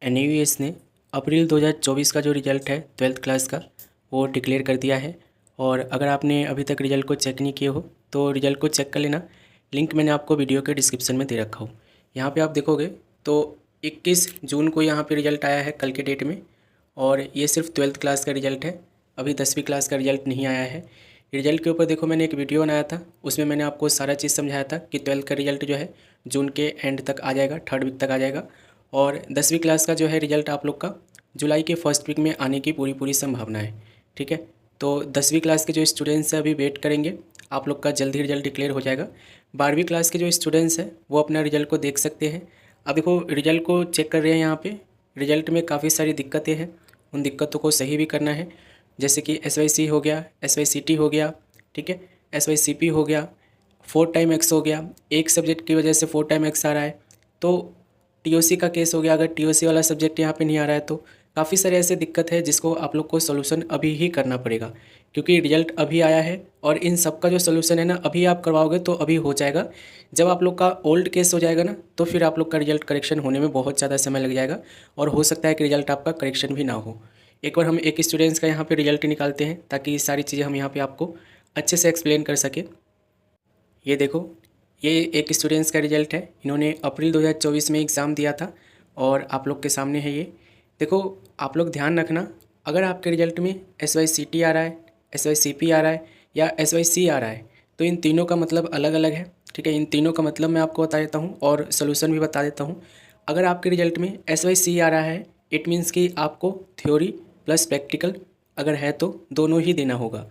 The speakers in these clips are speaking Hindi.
एनयूएस ने अप्रैल 2024 का जो रिज़ल्ट है 12th क्लास का वो डिक्लेयर कर दिया है। और अगर आपने अभी तक रिज़ल्ट को चेक नहीं किए हो तो रिज़ल्ट को चेक कर लेना। लिंक मैंने आपको वीडियो के डिस्क्रिप्शन में दे रखा हूँ। यहाँ पे आप देखोगे तो 21 जून को यहाँ पे रिज़ल्ट आया है कल के डेट में। और ये सिर्फ 12th क्लास का रिज़ल्ट है, अभी 10वीं क्लास का रिज़ल्ट नहीं आया है। रिज़ल्ट के ऊपर देखो मैंने एक वीडियो बनाया था, उसमें मैंने आपको सारा चीज़ समझाया था कि 12th का रिज़ल्ट जो है जून के एंड तक आ जाएगा, 3rd वीक तक आ जाएगा। और 10वीं क्लास का जो है रिज़ल्ट आप लोग का जुलाई के फर्स्ट वीक में आने की पूरी संभावना है। ठीक है, तो 10वीं क्लास के जो स्टूडेंट्स हैं अभी वेट करेंगे, आप लोग का जल्दी रिज़ल्ट डिक्लेयर हो जाएगा। 12वीं क्लास के जो स्टूडेंट्स हैं वो अपना रिज़ल्ट को देख सकते हैं। अब देखो रिज़ल्ट को चेक कर रहे हैं, यहाँ पे रिज़ल्ट में काफ़ी सारी दिक्कतें हैं, उन दिक्कतों को सही भी करना है। जैसे कि SYC हो गया, SYCT हो गया, ठीक है, SYCP हो गया, 4 टाइम एक्स हो गया, एक सब्जेक्ट की वजह से 4 टाइम एक्स आ रहा है। तो TOC का केस हो गया, अगर TOC वाला सब्जेक्ट यहाँ पे नहीं आ रहा है तो काफ़ी सारे ऐसे दिक्कत है जिसको आप लोग को सोल्यूशन अभी ही करना पड़ेगा, क्योंकि रिजल्ट अभी आया है। और इन सब का जो सोल्यूशन है ना अभी आप करवाओगे तो अभी हो जाएगा। जब आप लोग का ओल्ड केस हो जाएगा ना तो फिर आप लोग का रिजल्ट करेक्शन होने में बहुत ज़्यादा समय लग जाएगा और हो सकता है कि रिजल्ट आपका करेक्शन भी ना हो। एक बार हम एक स्टूडेंट्स का यहाँ पे रिजल्ट निकालते हैं ताकि सारी चीज़ें हम यहाँ पे आपको अच्छे से एक्सप्लेन कर सकें। ये देखो, ये एक स्टूडेंट्स का रिजल्ट है, इन्होंने अप्रैल 2024 में एग्ज़ाम दिया था और आप लोग के सामने है ये। देखो आप लोग ध्यान रखना, अगर आपके रिजल्ट में SYCT आ रहा है, SYCP आ रहा है या SYC आ रहा है तो इन तीनों का मतलब अलग अलग है। ठीक है, इन तीनों का मतलब मैं आपको बता देता हूँ और सोल्यूशन भी बता देता हूँ। अगर आपके रिजल्ट में SYC आ रहा है इट मीन्स कि आपको थ्योरी प्लस प्रैक्टिकल अगर है तो दोनों ही देना होगा।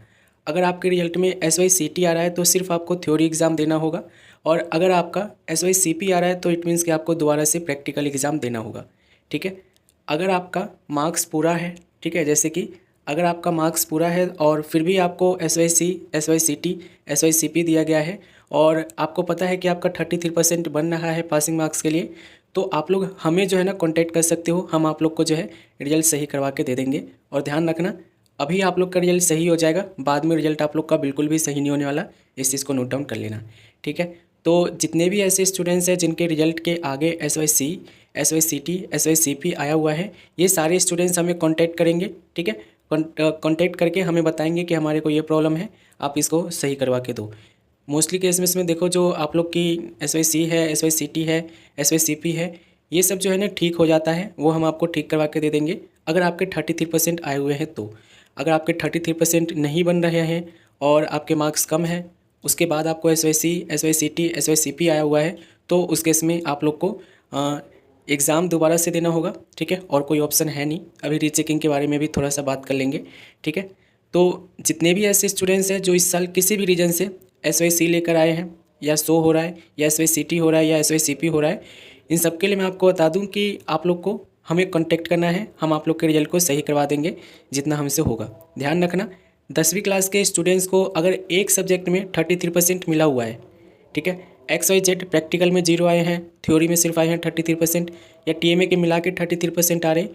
अगर आपके रिजल्ट में SYCT आ रहा है तो सिर्फ आपको थ्योरी एग्ज़ाम देना होगा। और अगर आपका SYCP आ रहा है तो इट मीन्स कि आपको दोबारा से प्रैक्टिकल एग्ज़ाम देना होगा। ठीक है, अगर आपका मार्क्स पूरा है, ठीक है, जैसे कि अगर आपका मार्क्स पूरा है और फिर भी आपको SYC, SYCT, SYCP दिया गया है और आपको पता है कि आपका 33% बन रहा है पासिंग मार्क्स के लिए, तो आप लोग हमें जो है ना कॉन्टैक्ट कर सकते हो, हम आप लोग को जो है रिजल्ट सही करवा के दे देंगे। और ध्यान रखना अभी आप लोग का रिजल्ट सही हो जाएगा, बाद में रिजल्ट आप लोग का बिल्कुल भी सही नहीं होने वाला, इस चीज़ को नोट डाउन कर लेना। ठीक है, तो जितने भी ऐसे स्टूडेंट्स हैं जिनके रिजल्ट के आगे SYC, SYCT, SYCP आया हुआ है, ये सारे स्टूडेंट्स हमें कांटेक्ट करेंगे। ठीक है, कांटेक्ट करके हमें बताएंगे कि हमारे को ये प्रॉब्लम है, आप इसको सही करवा के दो। मोस्टली केस में इसमें देखो जो आप लोग की SYC है, SYCT है, SYCP है, ये सब जो है ना ठीक हो जाता है, वो हम आपको ठीक करवा के दे देंगे अगर आपके 33% आए हुए हैं तो। अगर आपके 33% नहीं बन रहे हैं और आपके मार्क्स कम है, उसके बाद आपको SYC, SYCT, SYCP आया हुआ है तो उस केस में आप लोग को एग्ज़ाम दोबारा से देना होगा। ठीक है, और कोई ऑप्शन है नहीं। अभी रीचेकिंग के बारे में भी थोड़ा सा बात कर लेंगे। ठीक है, तो जितने भी ऐसे स्टूडेंट्स हैं जो इस साल किसी भी रीजन से SYC लेकर आए हैं या शो हो रहा है या SYCT हो रहा है या SYCP हो रहा है, इन सब के लिए मैं आपको बता दूं कि आप लोग को हमें कांटेक्ट करना है, हम आप लोग के रिजल्ट को सही करवा देंगे जितना हमसे होगा। ध्यान रखना 10वीं क्लास के स्टूडेंट्स को अगर एक सब्जेक्ट में 33% मिला हुआ है, ठीक है, XYZ प्रैक्टिकल में 0 आए हैं, थ्योरी में सिर्फ आए हैं 33% या TMA के मिला के 33% आ रहे हैं,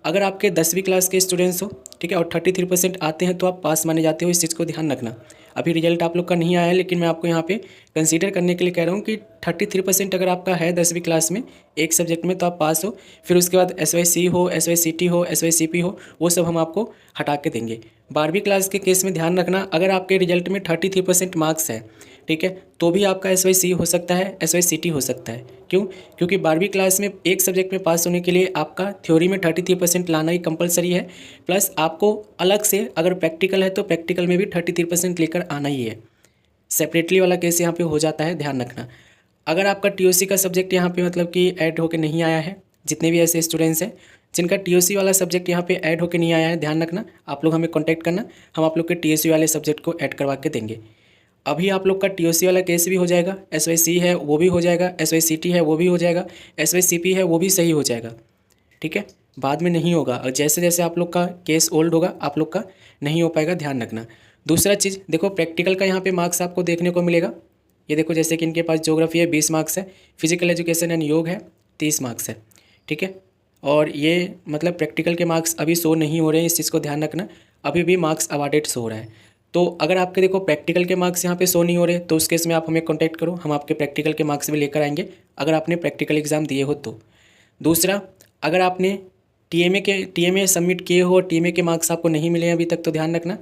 अगर आपके 10वीं क्लास के स्टूडेंट्स हो, ठीक है, और 33% आते हैं तो आप पास माने जाते हो। इस चीज़ को ध्यान रखना। अभी रिजल्ट आप लोग का नहीं आया है लेकिन मैं आपको यहाँ पे कंसीडर करने के लिए कह रहा हूँ कि 33% अगर आपका है 10वीं क्लास में एक सब्जेक्ट में तो आप पास हो। फिर उसके बाद SYC हो, SYCT हो, SYCP हो, वो सब हम आपको हटा के देंगे। 12वीं क्लास के केस में ध्यान रखना, अगर आपके रिजल्ट में 33% मार्क्स है, ठीक है, तो भी आपका SYC हो सकता है, SYCT हो सकता है। क्यों? क्योंकि 12वीं क्लास में एक सब्जेक्ट में पास होने के लिए आपका थ्योरी में 33% लाना ही कंपलसरी है, प्लस आपको अलग से अगर प्रैक्टिकल है तो प्रैक्टिकल में भी 33% लेकर आना ही है। सेपरेटली वाला केस यहाँ पे हो जाता है, ध्यान रखना। अगर आपका TOC का सब्जेक्ट यहाँ पे मतलब कि ऐड होकर नहीं आया है, जितने भी ऐसे स्टूडेंट्स हैं जिनका TOC वाला सब्जेक्ट यहाँ पे ऐड होकर नहीं आया है, ध्यान रखना, आप लोग हमें कॉन्टैक्ट करना, हम आप लोग के TOC वाले सब्जेक्ट को ऐड करवा के देंगे। अभी आप लोग का TOC वाला केस भी हो जाएगा, SYC है वो भी हो जाएगा, SYCT है वो भी हो जाएगा, SYCP है वो भी सही हो जाएगा। ठीक है, बाद में नहीं होगा, और जैसे जैसे आप लोग का केस ओल्ड होगा आप लोग का नहीं हो पाएगा, ध्यान रखना। दूसरा चीज़ देखो, प्रैक्टिकल का यहाँ पे मार्क्स आपको देखने को मिलेगा। ये देखो जैसे कि इनके पास ज्योग्राफी है 20 मार्क्स है, फिजिकल एजुकेशन एंड योग है 30 मार्क्स है। ठीक है, और ये मतलब प्रैक्टिकल के मार्क्स अभी शो नहीं हो रहे हैं, इस चीज़ को ध्यान रखना, अभी भी मार्क्स अवार्डेड शो हो रहा है। तो अगर आपके देखो प्रैक्टिकल के मार्क्स यहाँ पे शो नहीं हो रहे तो उस केस में आप हमें कॉन्टैक्ट करो, हम आपके प्रैक्टिकल के मार्क्स भी लेकर आएंगे अगर आपने प्रैक्टिकल एग्ज़ाम दिए हो तो। दूसरा, अगर आपने टीएमए सबमिट किए हो और टीएमए के मार्क्स आपको नहीं मिले हैं अभी तक, तो ध्यान रखना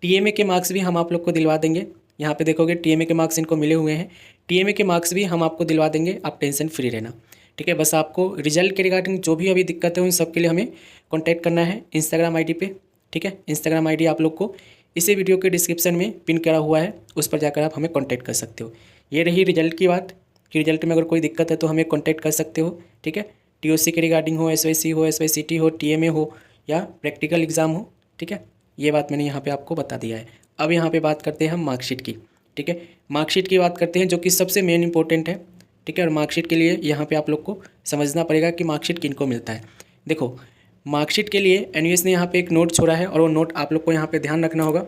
टीएमए के मार्क्स भी हम आप लोग को दिलवा देंगे। यहाँ पे देखोगे टीएमए के मार्क्स इनको मिले हुए हैं, टीएमए के मार्क्स भी हम आपको दिलवा देंगे, आप टेंशन फ्री रहना। ठीक है, बस आपको रिजल्ट के रिगार्डिंग जो भी अभी दिक्कत है उन सब के लिए हमें कॉन्टैक्ट करना है इंस्टाग्राम आईडी पे। ठीक है, इंस्टाग्राम आईडी आप लोग को इसी वीडियो के डिस्क्रिप्शन में पिन करा हुआ है, उस पर जाकर आप हमें कॉन्टैक्ट कर सकते हो। ये रही रिजल्ट की बात कि रिजल्ट में अगर कोई दिक्कत है तो हमें कॉन्टैक्ट कर सकते हो। ठीक है, टीओसी के रिगार्डिंग हो, एसवाईसी हो, एसवाईसीटी हो, टीएमए हो या प्रैक्टिकल एग्ज़ाम हो। ठीक है, ये बात मैंने यहाँ पे आपको बता दिया है। अब यहाँ पे बात करते हैं हम मार्कशीट की। ठीक है, मार्कशीट की बात करते हैं जो कि सबसे मेन इंपॉर्टेंट है। ठीक है, और मार्कशीट के लिए यहाँ पे आप लोग को समझना पड़ेगा कि मार्कशीट किनको मिलता है। देखो, मार्कशीट के लिए एनयूएस ने यहाँ पे एक नोट छोड़ा है और वो नोट आप लोग को यहाँ पे ध्यान रखना होगा,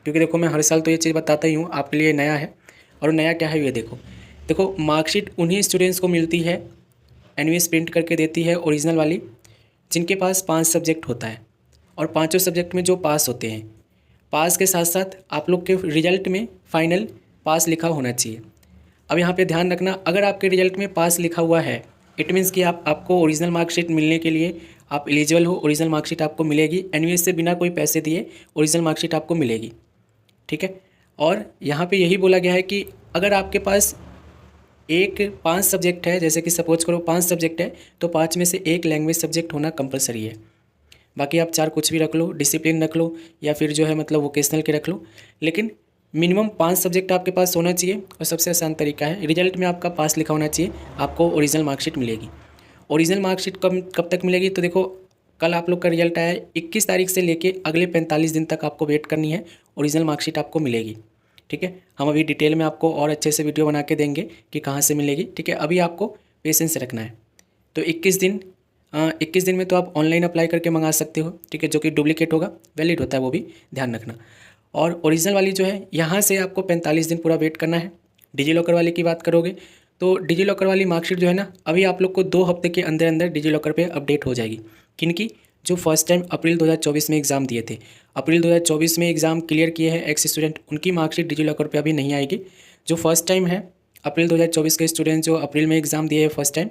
क्योंकि देखो मैं हर साल तो ये चीज़ बताता ही हूँ, आपके लिए नया है। और नया क्या है ये देखो मार्कशीट उन्हीं स्टूडेंट्स को मिलती है, एनयूएस प्रिंट करके देती है ओरिजिनल वाली, जिनके पास 5 सब्जेक्ट होता है और पाँचों सब्जेक्ट में जो पास होते हैं। पास के साथ साथ आप लोग के रिजल्ट में फाइनल पास लिखा होना चाहिए। अब यहाँ पे ध्यान रखना, अगर आपके रिजल्ट में पास लिखा हुआ है इट मीन्स कि आपको ओरिजिनल मार्कशीट मिलने के लिए आप एलिजिबल हो, ओरिजिनल मार्कशीट आपको मिलेगी, एनयूएस से बिना कोई पैसे दिए ओरिजिनल मार्कशीट आपको मिलेगी। ठीक है, और यहाँ पे यही बोला गया है कि अगर आपके पास 5 सब्जेक्ट है, जैसे कि सपोज करो 5 सब्जेक्ट है, तो 5 में से एक लैंग्वेज सब्जेक्ट होना कंपलसरी है। बाकी आप 4 कुछ भी रख लो, डिसिप्लिन रख लो या फिर जो है मतलब वोकेशनल के रख लो, लेकिन मिनिमम 5 सब्जेक्ट आपके पास होना चाहिए। और सबसे आसान तरीका है, रिजल्ट में आपका पास लिखा होना चाहिए, आपको ओरिजिनल मार्कशीट मिलेगी। ओरिजिनल मार्कशीट कब तक मिलेगी, तो देखो कल आप लोग का रिजल्ट आया है, 21 तारीख से लेके अगले 45 दिन तक आपको वेट करनी है, ओरिजिनल मार्कशीट आपको मिलेगी। ठीक है, हम अभी डिटेल में आपको और अच्छे से वीडियो बना के देंगे कि कहाँ से मिलेगी। ठीक है, अभी आपको पेशेंस रखना है। तो 21 दिन में तो आप ऑनलाइन अप्लाई करके मंगा सकते हो। ठीक है, जो कि डुप्लीकेट होगा, वैलिड होता है वो भी ध्यान रखना। और ओरिजिनल वाली जो है यहाँ से आपको 45 दिन पूरा वेट करना है। डिजी लॉकर वाले की बात करोगे तो डिजी लॉकर वाली मार्कशीट जो है ना, अभी आप लोग को 2 हफ्ते के अंदर अंदर डिजी लॉकर पे अपडेट हो जाएगी। किनकी? जो फर्स्ट टाइम अप्रैल 2024 में एग्ज़ाम दिए थे, अप्रैल 2024 में एग्ज़ाम क्लियर किए हैं एक्स स्टूडेंट, उनकी मार्कशीट डिजी लॉकर पे अभी नहीं आएगी। जो फर्स्ट टाइम है अप्रैल 2024 के स्टूडेंट जो अप्रैल में एग्ज़ाम दिए हैं फर्स्ट टाइम,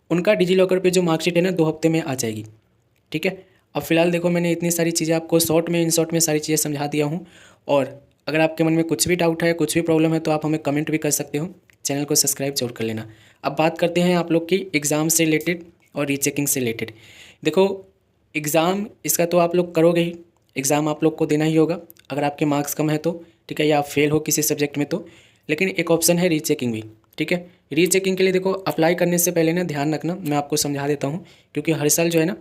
उनका डिजी लॉकर पे जो मार्कशीट है ना 2 हफ्ते में आ जाएगी। ठीक है, अब फिलहाल देखो मैंने इतनी सारी चीज़ें आपको इन शॉर्ट में सारी चीज़ें समझा दिया हूँ। और अगर आपके मन में कुछ भी डाउट है, कुछ भी प्रॉब्लम है, तो आप हमें कमेंट भी कर सकते हो। चैनल को सब्सक्राइब जरूर कर लेना। अब बात करते हैं आप लोग की एग्ज़ाम से रिलेटेड और रीचेकिंग से रिलेटेड। देखो एग्ज़ाम इसका तो आप लोग करोगे ही, एग्ज़ाम आप लोग को देना ही होगा अगर आपके मार्क्स कम है तो। ठीक है, या आप फेल हो किसी सब्जेक्ट में तो, लेकिन एक ऑप्शन है रीचेकिंग भी। ठीक है, रीचेकिंग के लिए देखो अप्लाई करने से पहले ना ध्यान रखना, मैं आपको समझा देता हूँ, क्योंकि हर साल जो है ना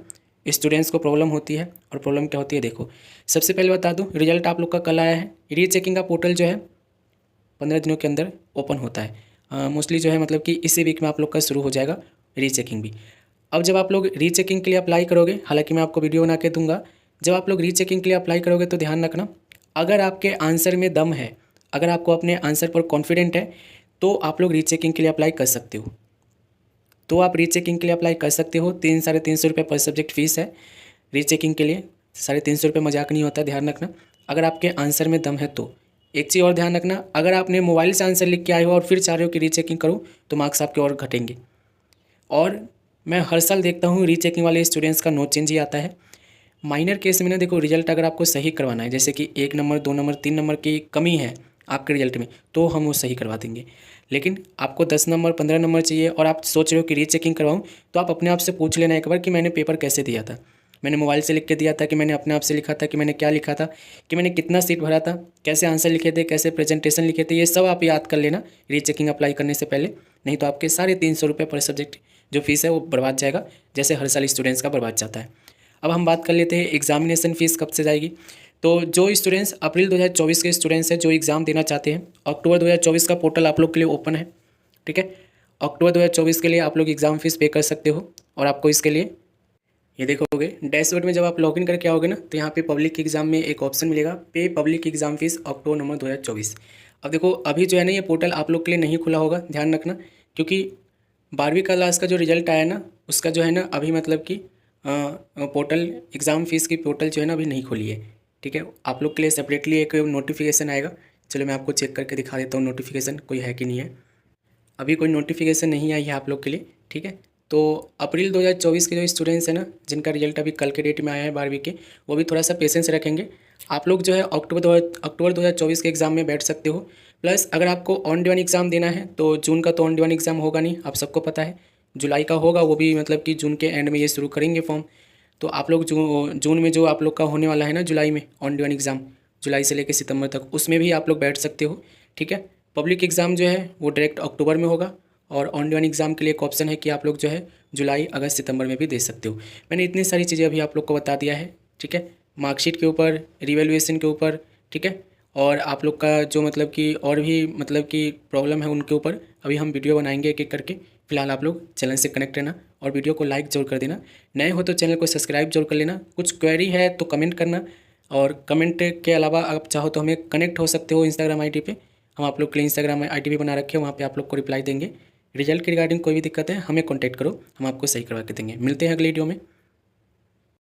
स्टूडेंट्स को प्रॉब्लम होती है। और प्रॉब्लम क्या होती है देखो, सबसे पहले बता दूँ, रिजल्ट आप लोग का कल आया है। रीचेकिंग का पोर्टल जो है 15 दिनों के अंदर ओपन होता है। मोस्टली जो है मतलब कि इसी वीक में आप लोग का शुरू हो जाएगा रीचेकिंग भी। अब जब आप लोग रीचेकिंग के लिए अप्लाई करोगे, हालांकि मैं आपको वीडियो बना के दूंगा, जब आप लोग रीचेकिंग के लिए अप्लाई करोगे तो ध्यान रखना, अगर आपके आंसर में दम है, अगर आपको अपने आंसर पर कॉन्फिडेंट है, तो आप लोग रीचेकिंग के लिए अप्लाई कर सकते हो। तो आप रीचेकिंग के लिए अप्लाई कर सकते हो। 300-350 रुपये पर सब्जेक्ट फीस है रीचेकिंग के लिए। 350 रुपये मजाक नहीं होता, ध्यान रखना। अगर आपके आंसर में दम है तो एक चीज़ और ध्यान रखना, अगर आपने मोबाइल से आंसर लिख के आए हो और फिर चाह रहे हो कि रीचेकिंग करो, तो मार्क्स आपके और घटेंगे। और मैं हर साल देखता हूँ रीचेकिंग वाले स्टूडेंट्स का नोट चेंज ही आता है। माइनर केस में ना देखो, रिजल्ट अगर आपको सही करवाना है, जैसे कि 1 नंबर 2 नंबर 3 नंबर की कमी है आपके रिजल्ट में, तो हम वो सही करवा देंगे। लेकिन आपको 10 नंबर 15 नंबर चाहिए और आप सोच रहे हो कि रीचेकिंग करवाऊँ, तो आप अपने आप से पूछ लेना एक बार कि मैंने पेपर कैसे दिया था, मैंने मोबाइल से लिख के दिया था कि मैंने अपने आप से लिखा था, कि मैंने क्या लिखा था, कि मैंने कितना सीट भरा था, कैसे आंसर लिखे थे, कैसे प्रेजेंटेशन लिखे थे, ये सब आप याद कर लेना रीचेकिंग अप्लाई करने से पहले। नहीं तो आपके 350 रुपये पर सब्जेक्ट जो फीस है वो बर्बाद जाएगा, जैसे हर साल स्टूडेंट्स का बर्बाद जाता है। अब हम बात कर लेते हैं एग्जामिनेशन फ़ीस कब से जाएगी। तो जो स्टूडेंट्स अप्रैल 2024 के स्टूडेंट्स हैं जो एग्ज़ाम देना चाहते हैं, अक्टूबर 2024 का पोर्टल आप लोग के लिए ओपन है। ठीक है, अक्टूबर 2024 के लिए आप लोग एग्ज़ाम फीस पे कर सकते हो। और आपको इसके लिए ये देखोगे डैशबोर्ड में जब आप लॉगिन करके आओगे ना, तो यहाँ पे पब्लिक एग्जाम में एक ऑप्शन मिलेगा, पे पब्लिक एग्जाम फीस अक्टूबर नवंबर 2024। अब देखो अभी जो है ना ये पोर्टल आप लोग के लिए नहीं खुला होगा, ध्यान रखना, क्योंकि 12वीं क्लास का जो रिजल्ट आया ना उसका जो है ना अभी मतलब कि पोर्टल एग्ज़ाम फीस की पोर्टल जो है ना अभी नहीं खुली है। ठीक है, आप लोग के लिए सेपरेटली एक नोटिफिकेशन आएगा। चलो मैं आपको चेक करके दिखा देता हूँ नोटिफिकेशन कोई है कि नहीं है। अभी कोई नोटिफिकेशन नहीं आई है आप लोग के लिए। ठीक है, तो अप्रैल 2024 के जो स्टूडेंट्स हैं ना, जिनका रिजल्ट अभी कल के डेट में आया है 12वीं के, वो भी थोड़ा सा पेशेंस रखेंगे। आप लोग जो है अक्टूबर 2024 के एग्ज़ाम में बैठ सकते हो। प्लस अगर आपको ऑन डे वन एग्ज़ाम देना है तो जून का तो ऑन डे वन एग्ज़ाम होगा नहीं, आप सबको पता है। जुलाई का होगा, वो भी मतलब कि जून के एंड में ये शुरू करेंगे फॉर्म। तो आप लोग जून में जो आप लोग का होने वाला है ना, जुलाई में ऑन डे वन एग्ज़ाम, जुलाई से लेकर सितंबर तक, उसमें भी आप लोग बैठ सकते हो। ठीक है। पब्लिक एग्ज़ाम जो है वो डायरेक्ट अक्टूबर में होगा, और ऑन डे वन एग्ज़ाम के लिए एक ऑप्शन है कि आप लोग जो है जुलाई, अगस्त, सितंबर में भी दे सकते हो। मैंने इतनी सारी चीज़ें अभी आप लोग को बता दिया है। ठीक है। मार्कशीट के ऊपर, रिवैल्यूएशन के ऊपर, ठीक है, और आप लोग का जो मतलब कि और भी मतलब कि प्रॉब्लम है उनके ऊपर अभी हम वीडियो बनाएंगे एक एक करके। फिलहाल आप लोग चैनल से कनेक्ट रहना और वीडियो को लाइक जरूर कर देना। नए हो तो चैनल को सब्सक्राइब जरूर कर लेना। कुछ क्वेरी है तो कमेंट करना, और कमेंट के अलावा आप चाहो तो हमें कनेक्ट हो सकते हो इंस्टाग्राम आईडी पे। हम आप लोग के लिए इंस्टाग्राम आईडी भी बना रखे हैं, वहाँ पे आप लोग को रिप्लाई देंगे। रिजल्ट के रिगार्डिंग कोई भी दिक्कत है हमें कॉन्टैक्ट करो, हम आपको सही करवा के देंगे। मिलते हैं अगले वीडियो में।